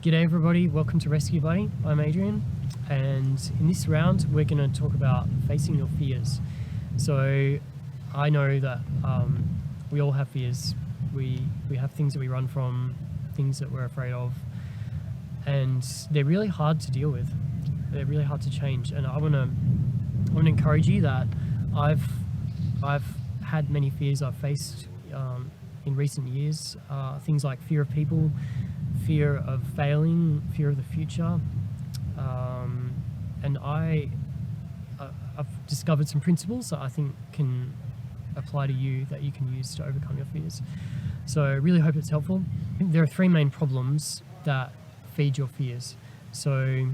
G'day everybody, welcome to Rescue Buddy. I'm Adrian, and in this round we're going to talk about facing your fears. So I know that we all have fears. We have things that we run from, things that we're afraid of, and they're really hard to deal with. They're really hard to change, and I want to encourage you that I've had many fears I've faced in recent years. Things like fear of people, fear of failing, fear of the future, and I've discovered some principles that I think can apply to you, that you can use to overcome your fears. So I really hope it's helpful. There are three main problems that feed your fears. So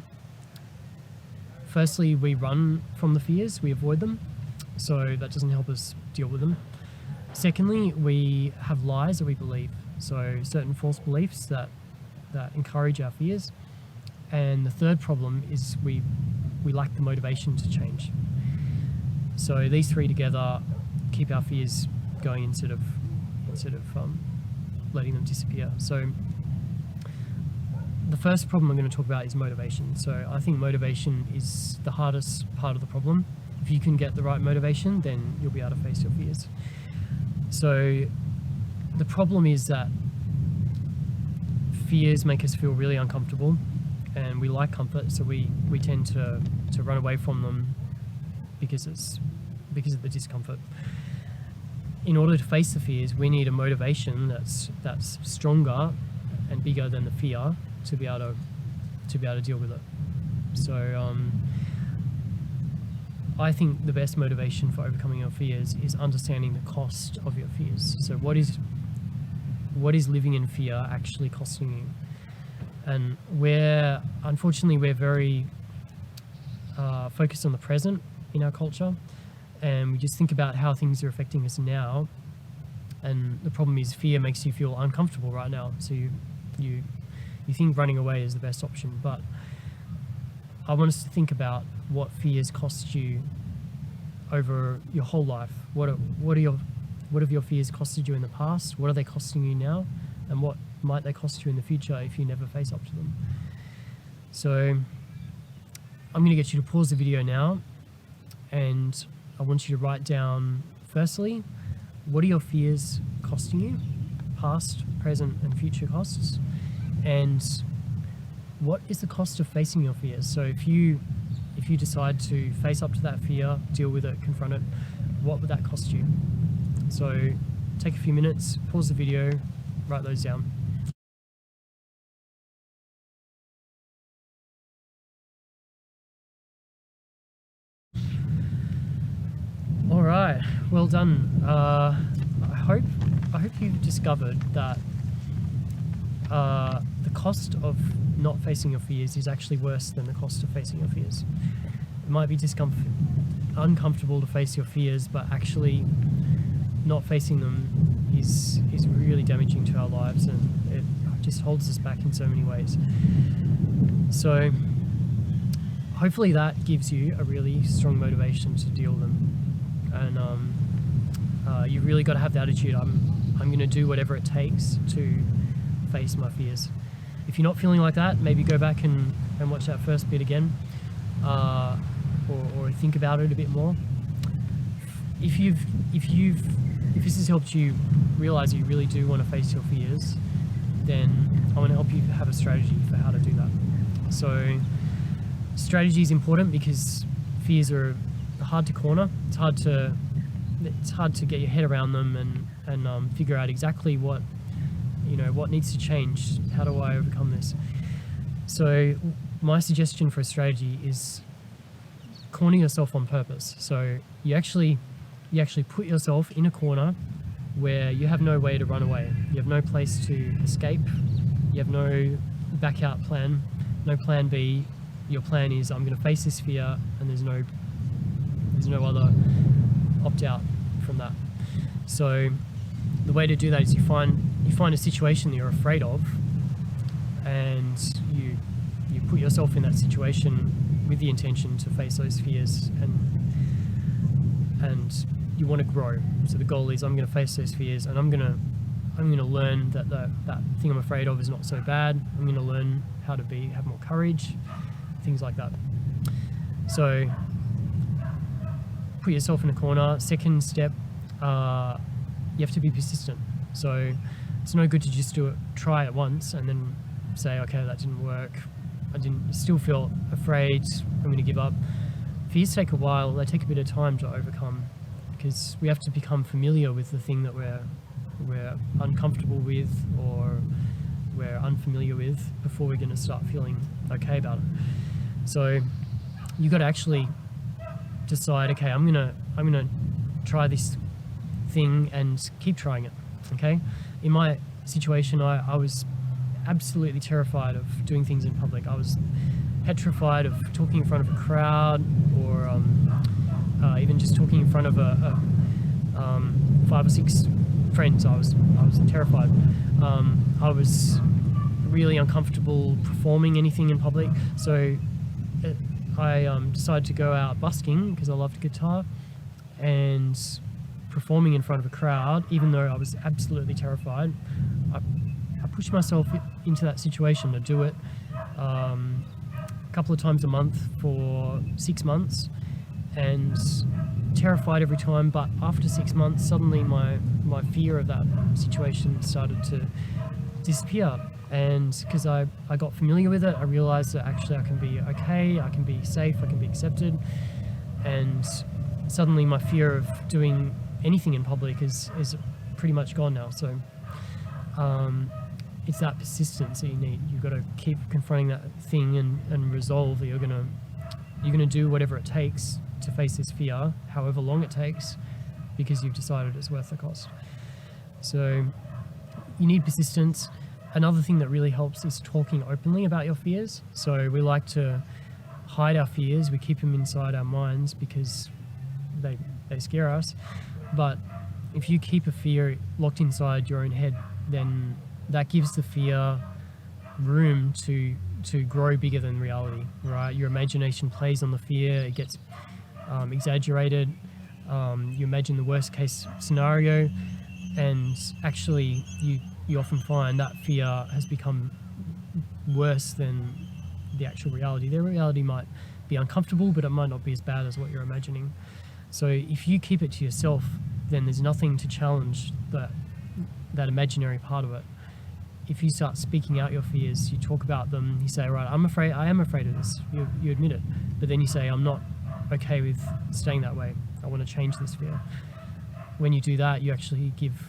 firstly, we run from the fears, we avoid them, so that doesn't help us deal with them. Secondly, we have lies that we believe, so certain false beliefs that encourage our fears. And the third problem is we lack the motivation to change. So these three together keep our fears going instead of letting them disappear. So the first problem I'm going to talk about is motivation. So I think motivation is the hardest part of the problem. If you can get the right motivation, then you'll be able to face your fears. So the problem is that fears make us feel really uncomfortable, and we like comfort, so we tend to run away from them because of the discomfort. In order to face the fears, we need a motivation that's stronger and bigger than the fear to be able to deal with it. So I think the best motivation for overcoming your fears is understanding the cost of your fears. So what is living in fear actually costing you? And unfortunately we're very focused on the present in our culture, and we just think about how things are affecting us now. And the problem is fear makes you feel uncomfortable right now, so you think running away is the best option. But I want us to think about what fears cost you over your whole life. What have your fears costed you in the past? What are they costing you now? And what might they cost you in the future if you never face up to them? So I'm going to get you to pause the video now, and I want you to write down, firstly, what are your fears costing you? Past, present, and future costs. And what is the cost of facing your fears? So if you decide to face up to that fear, deal with it, confront it, what would that cost you? So take a few minutes, pause the video, write those down. All right, well done. I hope you've discovered that the cost of not facing your fears is actually worse than the cost of facing your fears. It might be uncomfortable to face your fears, but actually not facing them is really damaging to our lives, and it just holds us back in so many ways. So hopefully that gives you a really strong motivation to deal with them. And you've really got to have the attitude, I'm going to do whatever it takes to face my fears. If you're not feeling like that, maybe go back and watch that first bit again, or think about it a bit more. If this has helped you realize you really do want to face your fears, then I want to help you have a strategy for how to do that. So strategy is important because fears are hard to corner. It's hard to get your head around them and figure out exactly what needs to change. How do I overcome this? So my suggestion for a strategy is corner yourself on purpose. So you actually put yourself in a corner where you have no way to run away. You have no place to escape. You have no back out plan, no plan B. Your plan is, I'm going to face this fear, and there's no other opt out from that. So the way to do that is you find a situation that you're afraid of, and you put yourself in that situation with the intention to face those fears, and you want to grow. So the goal is, I'm going to face those fears, and I'm going I'm going to learn that that thing I'm afraid of is not so bad. I'm going to learn how to have more courage, things like that. So put yourself in a corner. Second step, you have to be persistent. So it's no good to just try it once and then say, okay, that didn't work. Still feel afraid. I'm going to give up. Fears take a while. They take a bit of time to overcome, because we have to become familiar with the thing that we're uncomfortable with or we're unfamiliar with before we're going to start feeling okay about it. So you got to actually decide, okay, I'm gonna try this thing and keep trying it. Okay, in my situation, I was absolutely terrified of doing things in public. I was petrified of talking in front of a crowd, or even just talking in front of a 5 or 6 friends. I was terrified. I was really uncomfortable performing anything in public. So I decided to go out busking because I loved guitar, and performing in front of a crowd, even though I was absolutely terrified. I pushed myself into that situation to do it a couple of times a month for 6 months, and terrified every time. But after 6 months, suddenly my fear of that situation started to disappear. And because I got familiar with it, I realized that actually I can be okay, I can be safe, I can be accepted. And suddenly my fear of doing anything in public is pretty much gone now. So it's that persistence that you need. You've got to keep confronting that thing and resolve that you're gonna do whatever it takes to face this fear, however long it takes, because you've decided it's worth the cost. So you need persistence. Another thing that really helps is talking openly about your fears. So we like to hide our fears. We keep them inside our minds because they scare us. But if you keep a fear locked inside your own head, then that gives the fear room to grow bigger than reality, right? Your imagination plays on the fear. It gets exaggerated. You imagine the worst case scenario, and actually you often find that fear has become worse than the actual reality. The reality might be uncomfortable, but it might not be as bad as what you're imagining. So if you keep it to yourself, then there's nothing to challenge that imaginary part of it. If you start speaking out your fears, you talk about them, you say, right, I am afraid of this. You admit it. But then you say, I'm not okay with staying that way. I want to change this fear. When you do that, you actually give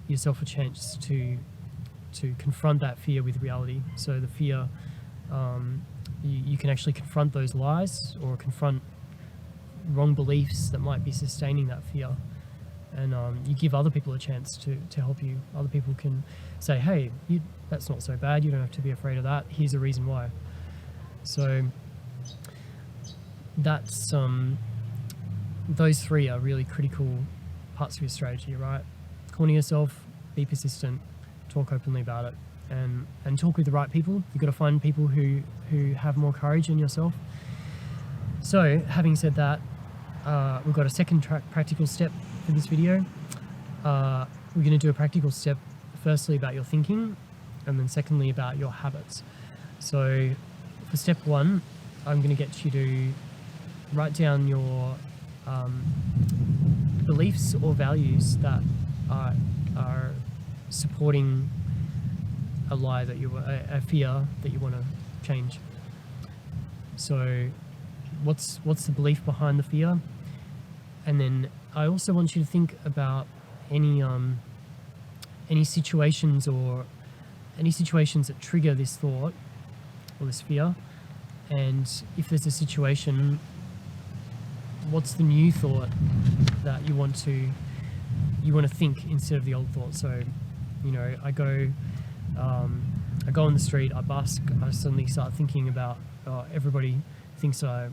yourself a chance to confront that fear with reality. So the fear, you can actually confront those lies or confront wrong beliefs that might be sustaining that fear. And you give other people a chance to help you. Other people can say, hey, that's not so bad. You don't have to be afraid of that. Here's a reason why. So that's those 3 are really critical parts of your strategy, right? Corner yourself, be persistent, talk openly about it, and talk with the right people. You've got to find people who have more courage than yourself. So having said that, we've got a second practical step for this video. We're going to do a practical step firstly about your thinking, and then secondly about your habits. So for step 1, I'm going to get you to write down your beliefs or values that are supporting a fear that you want to change. So what's the belief behind the fear? And then I also want you to think about any situations that trigger this thought or this fear. And if there's a situation, what's the new thought that you want to think instead of the old thought? So, I go on the street, I busk, I suddenly start thinking about, everybody thinks I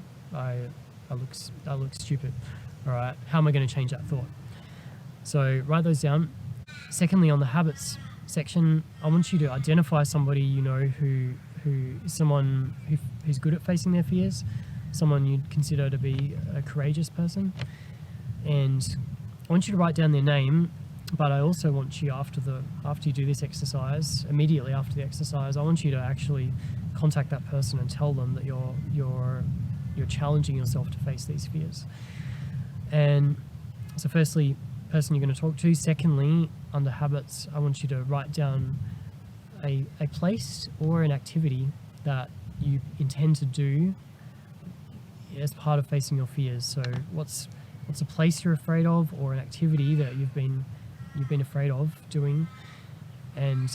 look stupid. All right, how am I going to change that thought? So write those down. Secondly, on the habits section, I want you to identify somebody who is someone who's good at facing their fears, someone you'd consider to be a courageous person, and I want you to write down their name But I also want you, after you do this exercise, immediately after the exercise, I want you to actually contact that person and tell them that you're challenging yourself to face these fears. And so firstly, person you're going to talk to. Secondly, under habits, I want you to write down a place or an activity that you intend to do as part of facing your fears. So what's a place you're afraid of, or an activity that you've been afraid of doing, and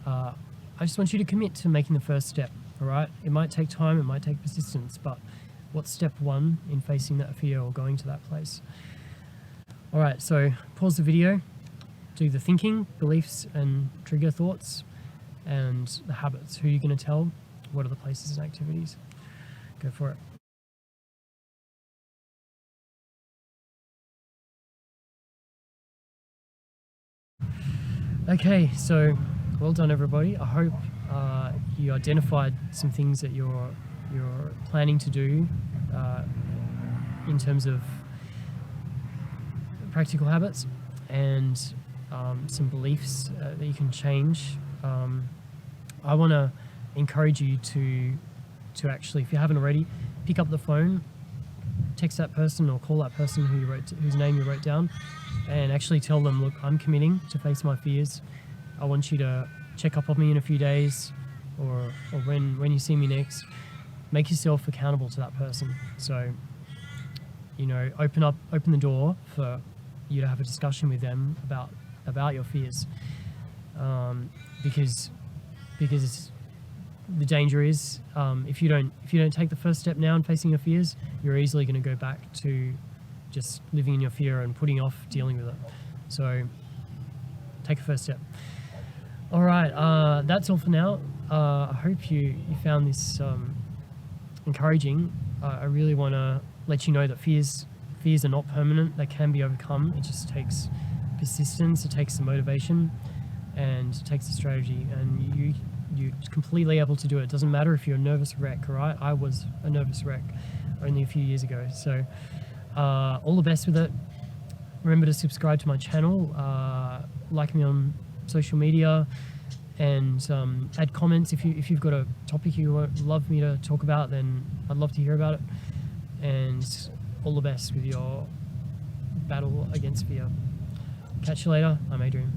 I just want you to commit to making the first step. All right, it might take time, it might take persistence, but what's step one in facing that fear or going to that place? All right, so pause the video, do the thinking, beliefs and trigger thoughts, and the habits. Who are you going to tell? What are the places and activities? Go for it. Okay, so well done everybody. I hope you identified some things that you're planning to do in terms of practical habits, and some beliefs that you can change. I want to encourage you to actually, if you haven't already, pick up the phone, text that person or call that person whose name you wrote down, and actually tell them, look, I'm committing to face my fears. I want you to check up on me in a few days, or when you see me next. Make yourself accountable to that person. So, open the door for you to have a discussion with them about your fears, because the danger is, if you don't take the first step now in facing your fears, you're easily going to go back to just living in your fear and putting off dealing with it. So take a first step. All right, that's all for now. I hope you found this encouraging. I really want to let you know that fears are not permanent. They can be overcome. It just takes persistence, it takes the motivation, and it takes the strategy, and you're completely able to do it. It doesn't matter if you're a nervous wreck, all right? I was a nervous wreck only a few years ago. So all the best with it. Remember to subscribe to my channel, like me on social media, and add comments. If you've got a topic you would love me to talk about, then I'd love to hear about it. And all the best with your battle against fear. Catch you later. I'm Adrian.